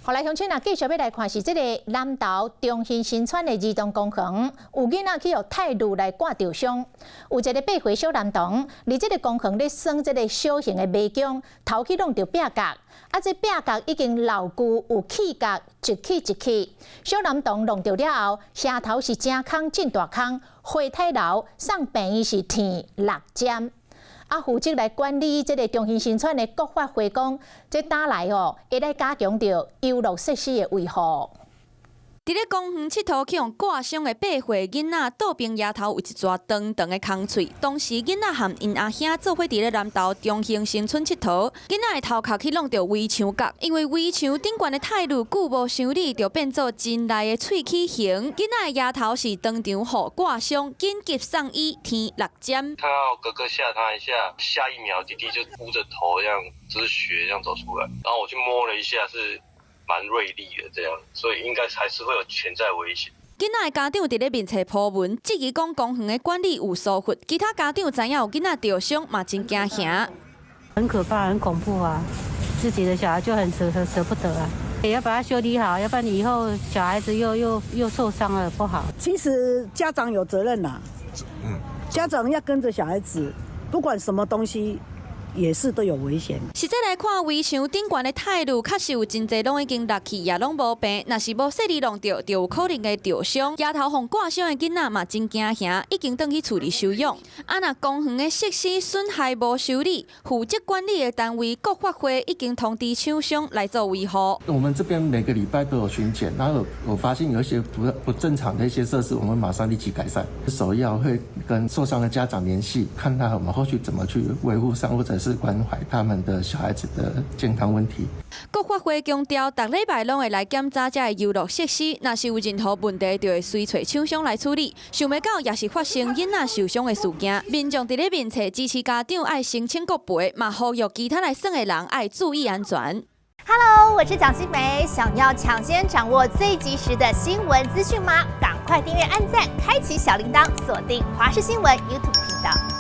后来乡亲啊，继续要来看是这个南投中兴新村的儿童公园，有囡仔去用泰路来挂吊箱，有一个8岁小男童，伫这个公园咧耍这个小型的麻将，头去弄到壁角，这壁角已经老旧有起角，一起。小男童弄到了后，下头是正空真大空，血太流，送病院是填6针。负责来管理这个中兴新村的国发会讲，这打来会来加强着游乐设施的维护。伫咧公园佚佗去用挂箱的8岁囡仔，倒边额头有一撮长长的空喙。当时囡仔和因阿兄做伙伫咧南投中兴新村佚佗，囡仔的头壳去弄到围墙角，因为围墙顶悬的泰路久无修理，就变做真内的喙齿形。囡仔的额头是当场互挂箱，紧急送医填6针。看到哥哥吓他一下，下一秒弟弟就捂着头，这样就是血这样走出来，然后我去摸了一下是。蛮锐利的，这样，所以应该还是会有潜在危险。囡仔的家长伫咧面册铺文，质疑讲公园的管理有疏忽，其他家长知影有囡仔吊伤，嘛真惊吓。很可怕，很恐怖啊！自己的小孩就很舍不得啊，也要把它修理好，要不然以后小孩子又受伤了，不好。其实家长有责任呐，家长要跟着小孩子，不管什么东西。也是都有危险。实际来看，围墙顶悬的泰路，确实有真侪拢已经落去，也拢无病。若是无细力弄到，就有可能会吊伤。额头互挂伤的囡仔嘛真惊吓，已经转去处理收养。若公园的设施损害无修理，负责管理的单位国发会已经通知厂商来做维护。我们这边每个礼拜都有巡检，然后我发现有一些不正常的一些设施，我们马上立即改善。首要会跟受伤的家长联系，看他我们后续怎么去维护上，或者是关怀他们的小孩子的健康问题。国发会强调，逐礼拜拢会来检查这游乐设施，若是有任何问题，就会随找厂商来处理。想袂到，也是发生囡仔受伤的事件。民众伫咧面册支持家长爱申请国赔，嘛呼吁其他来耍的人爱注意安全。Hello， 我是蒋欣梅，想要抢先掌握最及时的新闻资讯吗？赶快订阅、按赞、开启小铃铛，锁定华视新闻 YouTube 频道。